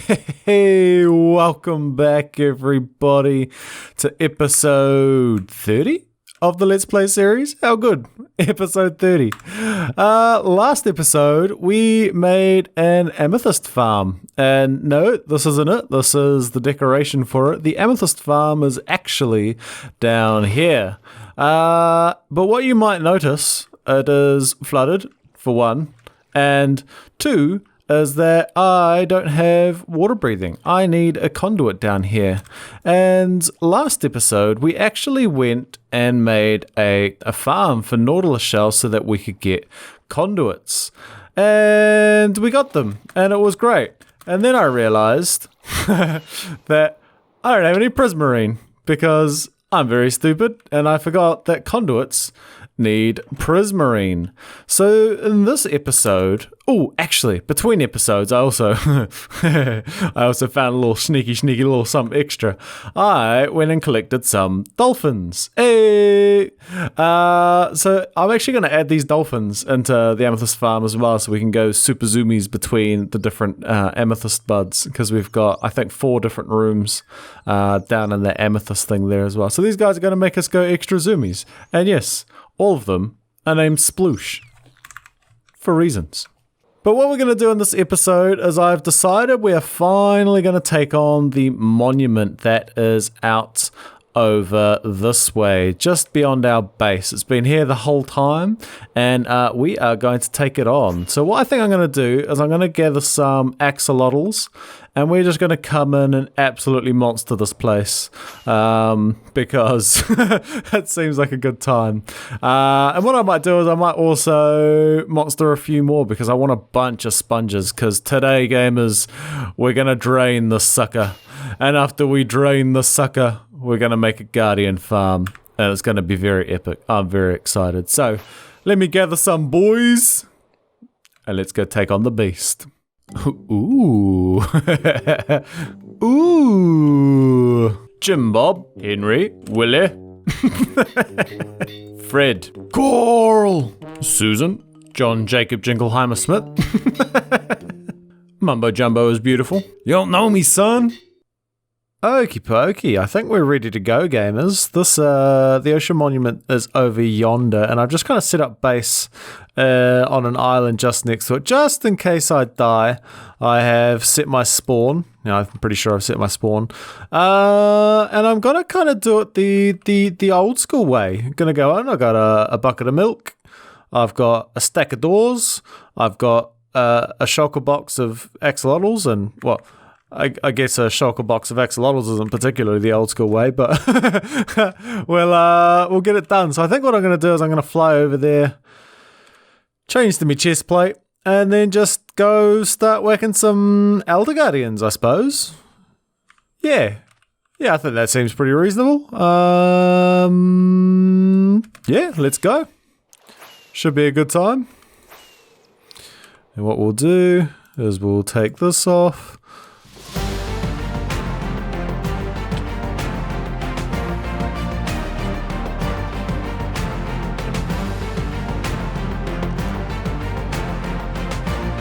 Hey, welcome back everybody to episode 30 of the Let's Play series. How good? Episode 30. Last episode, we made an amethyst farm. And no, this isn't it. This is the decoration for it. The amethyst farm is actually down here. But what you might notice, it is flooded, for one. And two, is that I don't have water breathing. I need a conduit down here. And last episode, we actually went and made a farm for Nautilus shells so that we could get conduits. And we got them, and it was great. And then I realized that I don't have any prismarine because I'm very stupid, and I forgot that conduits need prismarine. So in this episode, actually between episodes, I also found a little sneaky little something extra. I went and collected some dolphins. Hey! So I'm actually going to add these dolphins into the amethyst farm as well, so we can go super zoomies between the different amethyst buds, because we've got, I think, 4 different rooms down in the amethyst thing there as well. So these guys are going to make us go extra zoomies. And yes, all of them are named Sploosh for reasons. But what we're going to do in this episode is I've decided we are finally going to take on the monument that is out over this way, just beyond our base. It's been here the whole time, and we are going to take it on. So what I think I'm going to do is I'm going to gather some axolotls, and we're just going to come in and absolutely monster this place, because it seems like a good time. And what I might do is I might also monster a few more, because I want a bunch of sponges, because today, gamers, we're going to drain the sucker. And after we drain the sucker, we're going to make a guardian farm, and it's going to be very epic. I'm very excited. So, let me gather some boys, and let's go take on the beast. Ooh. Ooh. Jim Bob, Henry, Willie, Fred, Carl, Susan, John Jacob Jingleheimer Smith. Mumbo Jumbo is beautiful. You don't know me, son? Okie pokey, I think we're ready to go, gamers. This, the ocean monument is over yonder, and I've just kind of set up base on an island just next to it, just in case I die. I have set my spawn. I'm pretty sure I've set my spawn. And I'm gonna kind of do it the old school way. I'm gonna go on, I've got a bucket of milk, I've got a stack of doors, I've got a shulker box of axolotls, and, well, I guess a shulker box of axolotls isn't particularly the old school way, but we'll get it done. So I think what I'm going to do is I'm going to fly over there, change to my chest plate, and then just go start whacking some Elder Guardians, I suppose. Yeah, I think that seems pretty reasonable. Yeah, let's go. Should be a good time. And what we'll do is we'll take this off.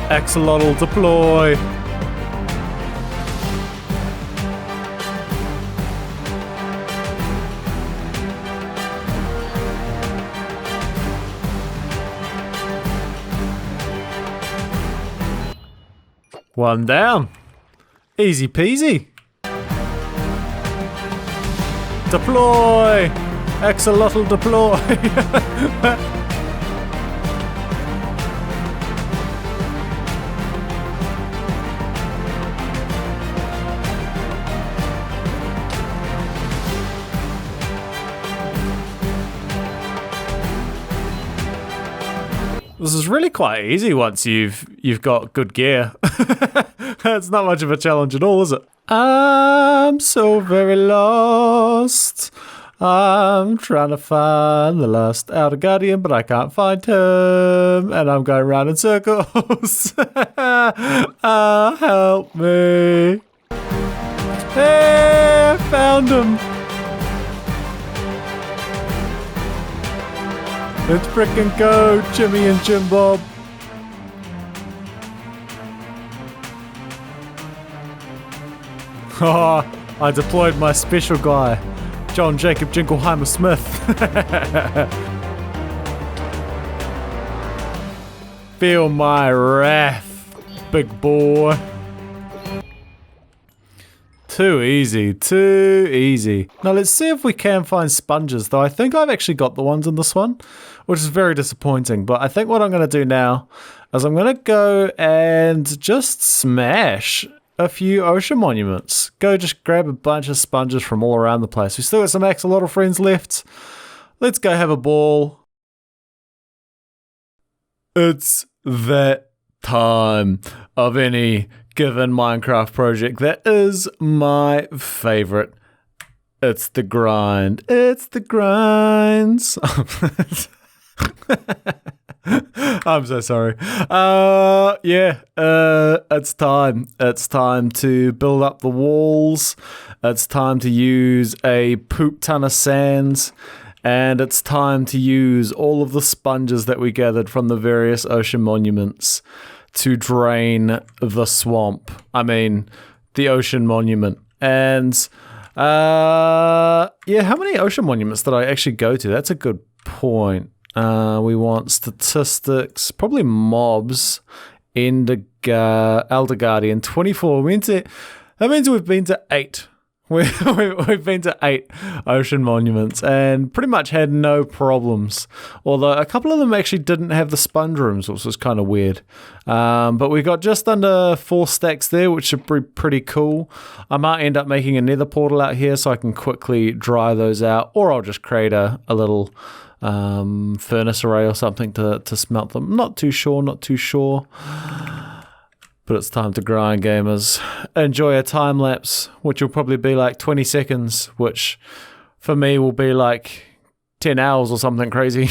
Axolotl deploy. One down. Easy peasy. Deploy. Axolotl deploy. This is really quite easy once you've got good gear. It's not much of a challenge at all, is it? I'm so very lost. I'm trying to find the lost Outer Guardian, but I can't find him. And I'm going round in circles. Help me. Hey, I found him. Let's frickin' go, Jimmy and Jim Bob. Oh, I deployed my special guy, John Jacob Jingleheimer Smith. Feel my wrath, big boy. Too easy, too easy. Now let's see if we can find sponges, though I think I've actually got the ones in this one, which is very disappointing. But I think what I'm going to do now is I'm going to go and just smash a few ocean monuments. Go just grab a bunch of sponges from all around the place. We still got some axolotl friends left. Let's go have a ball. It's that time of any given Minecraft project that is my favorite. It's the grind. It's the grinds. I'm so sorry. It's time. It's time to build up the walls. It's time to use a poop ton of sands. And it's time to use all of the sponges that we gathered from the various ocean monuments to drain the swamp. I mean, the ocean monument. And, how many ocean monuments did I actually go to? That's a good point. We want statistics, probably mobs, Elder Guardian, 24. That means we've been to 8. We've been to 8 ocean monuments and pretty much had no problems. Although a couple of them actually didn't have the sponge rooms, which was kind of weird. But we got just under 4 stacks there, which should be pretty cool. I might end up making a nether portal out here so I can quickly dry those out, or I'll just create a little furnace array or something to smelt them. Not too sure. But it's time to grind, gamers. Enjoy a time lapse, which will probably be like 20 seconds, which for me will be like 10 hours or something crazy.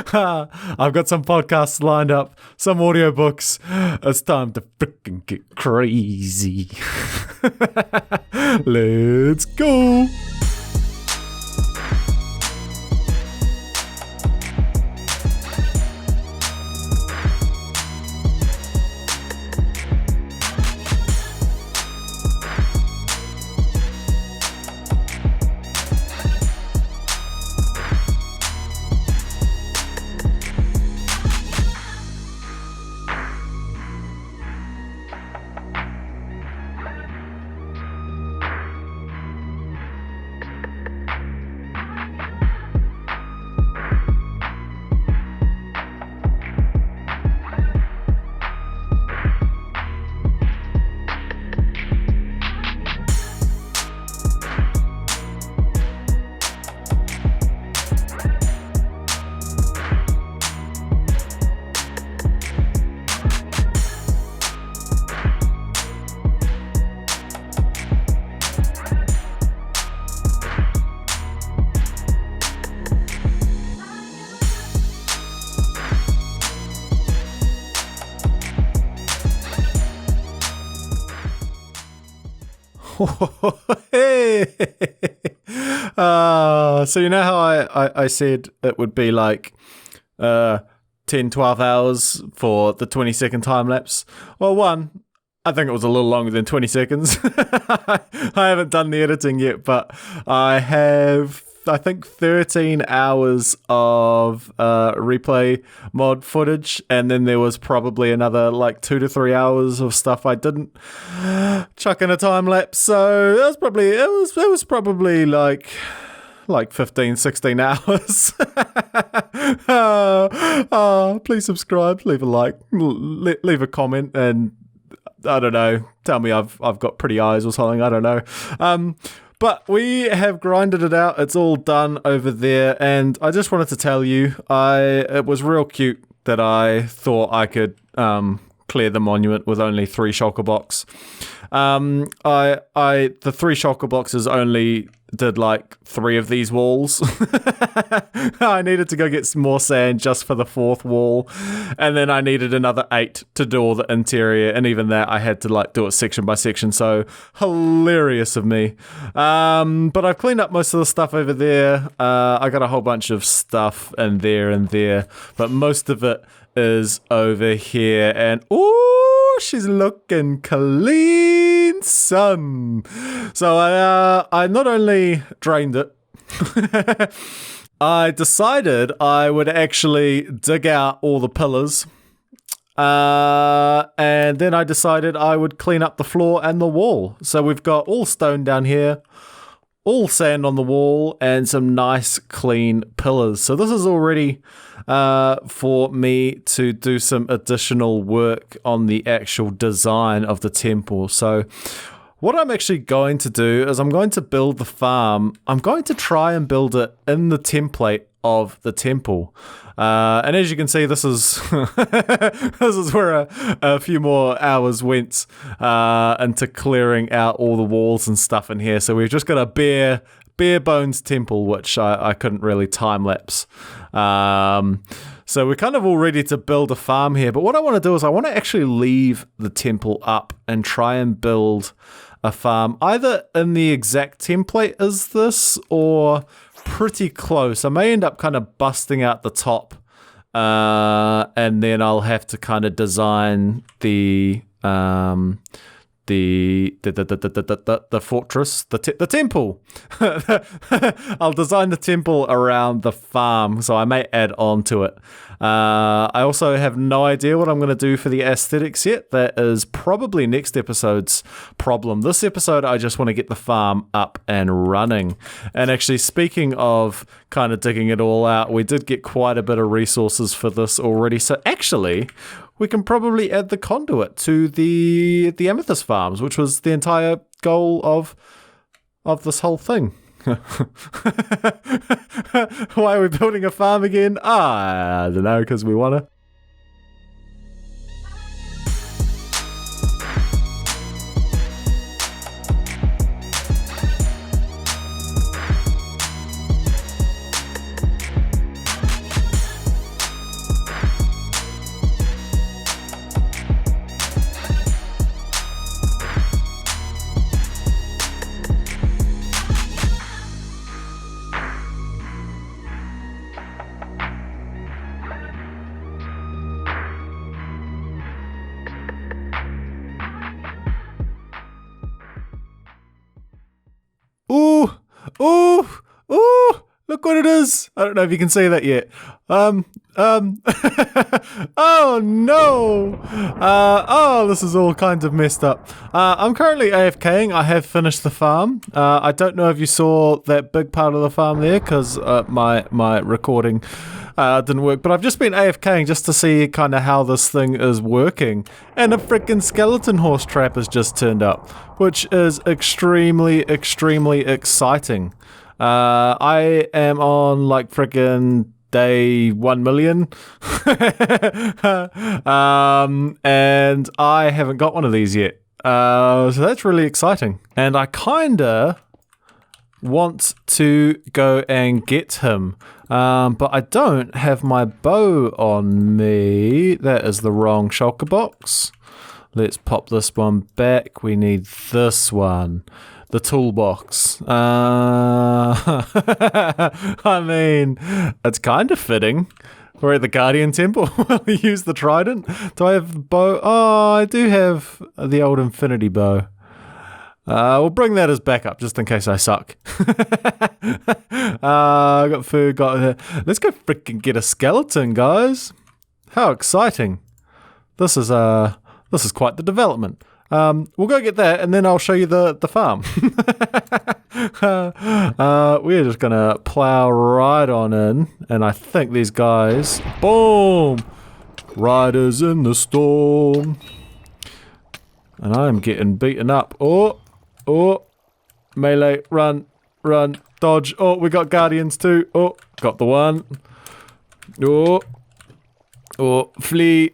I've got some podcasts lined up, some audiobooks. It's time to freaking get crazy. Let's go. So you know how I said it would be like 10-12 hours for the 20-second time lapse? Well, I think it was a little longer than 20 seconds. I haven't done the editing yet, but I have, I think, 13 hours of replay mod footage, and then there was probably another like 2 to 3 hours of stuff I didn't chuck in a time lapse. So it was probably like 15, 16 hours. Please subscribe, leave a like, leave a comment, and I don't know, tell me I've got pretty eyes or something, I don't know. But we have grinded it out. It's all done over there, and I just wanted to tell you, it was real cute that I thought I could clear the monument with only 3 shulker blocks. The 3 shulker boxes only did like 3 of these walls. I needed to go get some more sand just for the 4th wall, and then I needed another 8 to do all the interior, and even that I had to like do it section by section. So hilarious of me. But I've cleaned up most of the stuff over there. I got a whole bunch of stuff in there, but most of it is over here, and ooh, she's looking clean. sun. So I not only drained it, I decided I would actually dig out all the pillars. And then I decided I would clean up the floor and the wall. So we've got all stone down here, all sand on the wall, and some nice clean pillars. So this is already for me to do some additional work on the actual design of the temple. So what I'm actually going to do is I'm going to build the farm. I'm going to try and build it in the template of the temple. And as you can see, this is this is where a few more hours went into clearing out all the walls and stuff in here. So we've just got a bare bones temple, which I couldn't really time lapse. So we're kind of all ready to build a farm here. But what I want to do is I want to actually leave the temple up and try and build a farm either in the exact template as this or pretty close. I may end up kind of busting out the top, and then I'll have to kind of design the fortress, the temple. I'll design the temple around the farm, so I may add on to it. I also have no idea what I'm going to do for the aesthetics yet. That is probably next episode's problem. This episode, I just want to get the farm up and running. And actually, speaking of kind of digging it all out, we did get quite a bit of resources for this already. So actually, we can probably add the conduit to the amethyst farms, which was the entire goal of this whole thing. Why are we building a farm again? I don't know, because we want to. Ooh, look what it is. I don't know if you can see that yet. Oh no. This is all kind of messed up. I'm currently AFKing. I have finished the farm. I don't know if you saw that big part of the farm there because my recording didn't work, but I've just been AFKing just to see kind of how this thing is working, and a freaking skeleton horse trap has just turned up, which is extremely exciting. I am on like freaking day 1 million and I haven't got one of these yet, so that's really exciting, and I kinda want to go and get him, but I don't have my bow on me. That is the wrong shulker box. Let's pop this one back. We need this one, the toolbox. I mean, it's kind of fitting. We're at the Guardian Temple. We use the trident. Do I have the bow? Oh, I do have the old infinity bow. We'll bring that as backup just in case I suck. Got food, let's go freaking get a skeleton, guys. How exciting. This is quite the development. We'll go get that and then I'll show you the farm. We're just gonna plow right on in, and I think these guys, boom, riders in the storm. And I'm getting beaten up. Oh, melee, run, dodge. Oh, we got guardians too. Oh, got the one. Oh, flee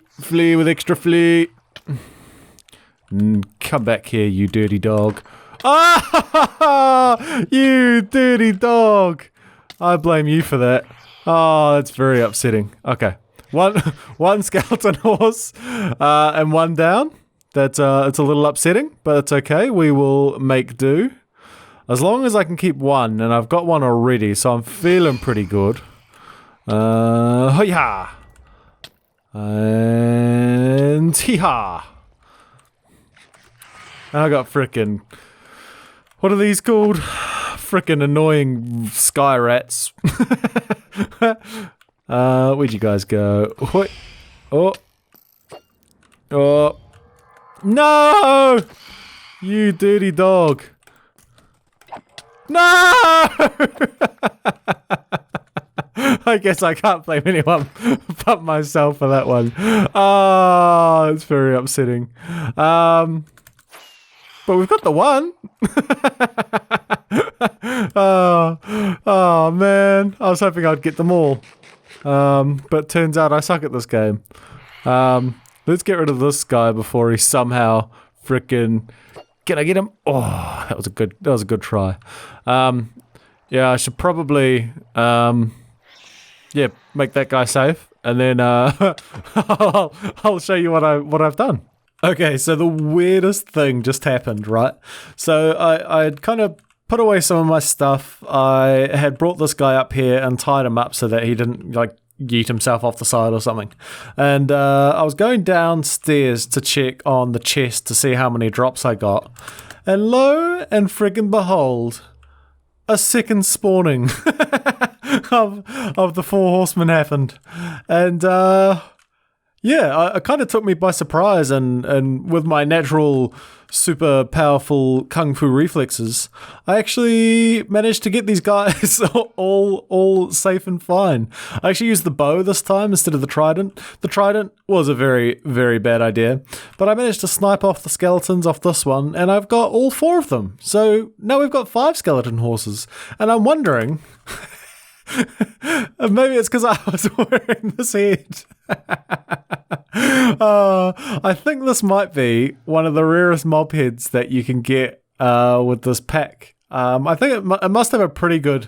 with extra flee. Come back here, you dirty dog. Ah, you dirty dog. I blame you for that. Oh, that's very upsetting. Okay, one skeleton horse and one down. That's it's a little upsetting, but it's okay. We will make do. As long as I can keep one, and I've got one already, so I'm feeling pretty good. Hi-ha! And hee-ha! And I got frickin'... What are these called? Frickin' annoying sky rats. Where'd you guys go? What? Oh. Oh. No! You dirty dog. No! I guess I can't blame anyone but myself for that one. Oh, it's very upsetting. But we've got the one. Oh man, I was hoping I'd get them all. But turns out I suck at this game. Let's get rid of this guy before he somehow frickin'... Can I get him? Oh, that was a good try. Yeah, I should probably make that guy safe, and then I'll show you what I've done. Okay, so the weirdest thing just happened, right? So I had kind of put away some of my stuff. I had brought this guy up here and tied him up so that he didn't yeet himself off the side or something. And I was going downstairs to check on the chest to see how many drops I got. And lo and friggin' behold, a second spawning of the four horsemen happened. And it kind of took me by surprise, and with my natural super powerful kung fu reflexes, I actually managed to get these guys all safe and fine. I actually used the bow this time instead of the trident. The trident was a very, very bad idea, but I managed to snipe off the skeletons off this one, and I've got all four of them. So now we've got 5 skeleton horses, and I'm wondering... maybe it's because I was wearing this head. I think this might be one of the rarest mob heads that you can get with this pack. I think it must have a pretty good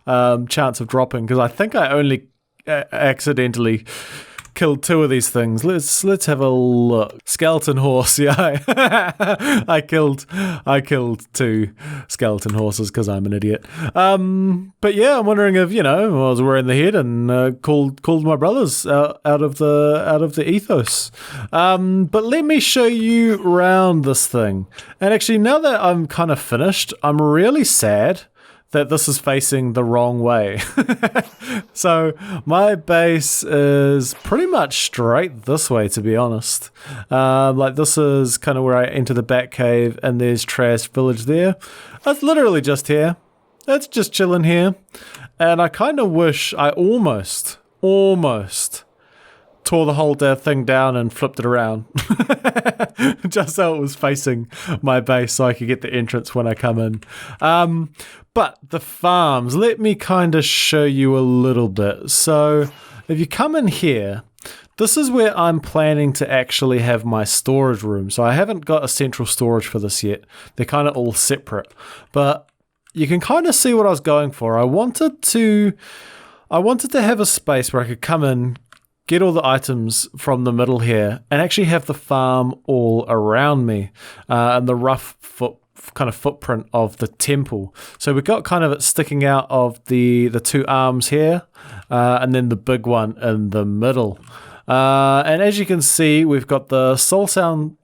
chance of dropping, because I think I only accidentally killed 2 of these things. Let's have a look. Skeleton horse, yeah. I killed 2 skeleton horses because I'm an idiot. But yeah, I'm wondering if, I was wearing the head and called my brothers out of the ethos. But let me show you around this thing. And actually, now that I'm kind of finished, I'm really sad that this is facing the wrong way. So my base is pretty much straight this way, to be honest. This is kind of where I enter the back cave, and there's Trash Village there. It's literally just here. It's just chilling here. And I kind of wish I almost tore the whole thing down and flipped it around. Just so it was facing my base so I could get the entrance when I come in. But the farms, let me kind of show you a little bit. So if you come in here, this is where I'm planning to actually have my storage room. So I haven't got a central storage for this yet. They're kind of all separate. But you can kind of see what I was going for. I wanted to have a space where I could come in, get all the items from the middle here, and actually have the farm all around me, and the rough footprint of the temple. So we've got kind of it sticking out of the 2 arms here, and then the big one in the middle. And as you can see, we've got the soul sand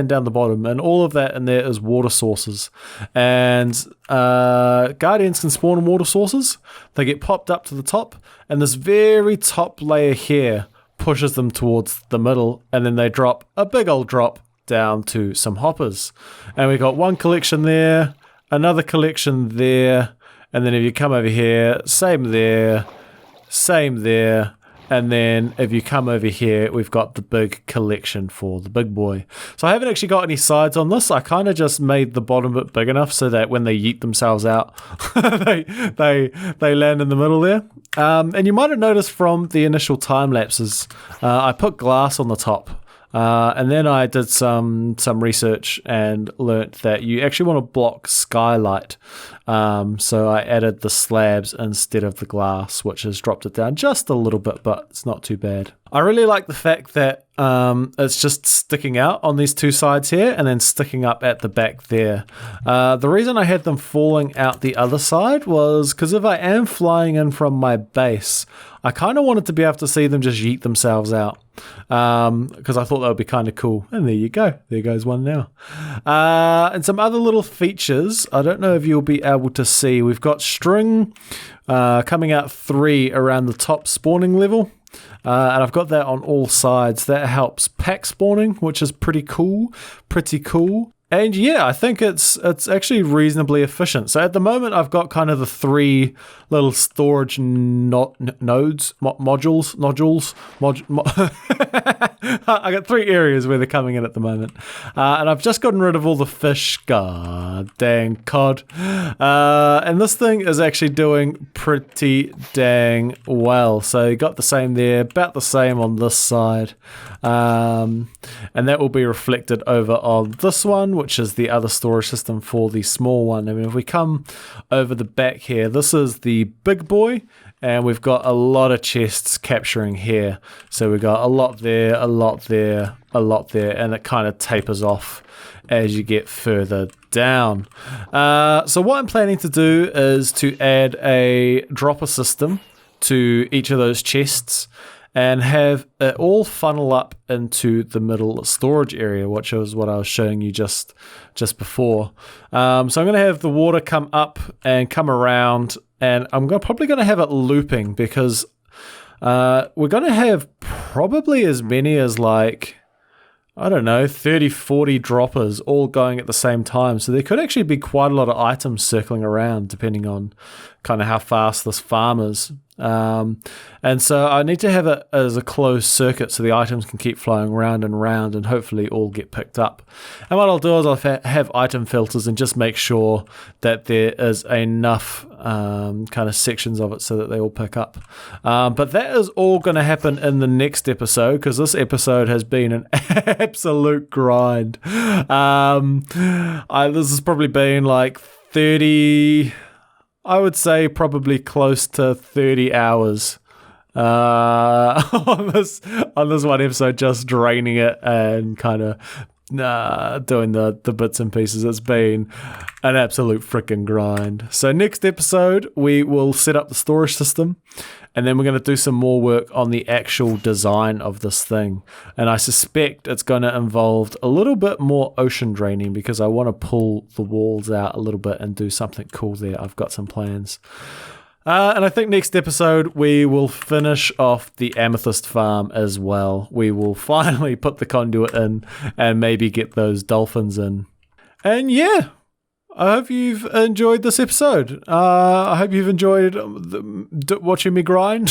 down the bottom, and all of that in there is water sources. And guardians can spawn in water sources. They get popped up to the top, and this very top layer here pushes them towards the middle, and then they drop a big old drop down to some hoppers. And we've got one collection there, another collection there, and then if you come over here, same there, and then if you come over here, we've got the big collection for the big boy. So I haven't actually got any sides on this. I kind of just made the bottom bit big enough so that when they yeet themselves out, they land in the middle there. And you might have noticed from the initial time lapses, I put glass on the top. And then I did some research and learnt that you actually want to block skylight. So I added the slabs instead of the glass, which has dropped it down just a little bit, but it's not too bad. I really like the fact that it's just sticking out on these two sides here and then sticking up at the back there. The reason I had them falling out the other side was because if I am flying in from my base, I kind of wanted to be able to see them just yeet themselves out because I thought that would be kind of cool. And there you go. There goes one now. And some other little features. I don't know if you'll be able to see. We've got string coming out 3 around the top spawning level. And I've got that on all sides. That helps pack spawning, which is pretty cool. And yeah, I think it's actually reasonably efficient. So at the moment, I've got kind of the 3 little storage nodules. I got 3 areas where they're coming in at the moment. And I've just gotten rid of all the fish. God dang cod. And this thing is actually doing pretty dang well. So you got the same there, about the same on this side. And that will be reflected over on this one, which is the other storage system for the small one. I mean, if we come over the back here, this is the big boy, and we've got a lot of chests capturing here. So we've got a lot there, a lot there, a lot there, and it kind of tapers off as you get further down. So what I'm planning to do is to add a dropper system to each of those chests and have it all funnel up into the middle storage area, which is what I was showing you just before. So I'm going to have the water come up and come around, and I'm probably going to have it looping because we're going to have probably as many as like, I don't know, 30, 40 droppers all going at the same time. So there could actually be quite a lot of items circling around depending on kind of how fast this farm is. And so I need to have it as a closed circuit so the items can keep flying round and round and hopefully all get picked up. And what I'll do is I'll have item filters and just make sure that there is enough kind of sections of it so that they all pick up. But that is all going to happen in the next episode because this episode has been an absolute grind. This has probably been like 30... I would say probably close to 30 hours on this one episode, just draining it and kind of doing the bits and pieces. It's been an absolute freaking grind. So next episode, we will set up the storage system, and then we're going to do some more work on the actual design of this thing. And I suspect it's going to involve a little bit more ocean draining because I want to pull the walls out a little bit and do something cool there. I've got some plans. And I think next episode we will finish off the amethyst farm as well. We will finally put the conduit in and maybe get those dolphins in. And yeah, I hope you've enjoyed this episode. I hope you've enjoyed watching me grind.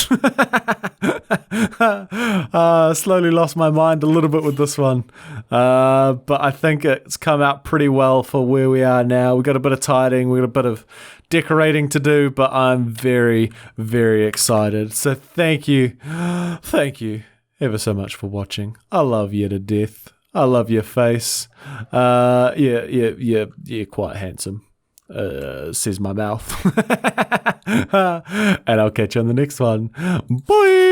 Slowly lost my mind a little bit with this one. But I think it's come out pretty well for where we are now. We've got a bit of tidying, we've got a bit of decorating to do, but I'm very, very excited. So thank you ever so much for watching. I love you to death. I love your face. You're quite handsome, says my mouth. And I'll catch you on the next one. Bye!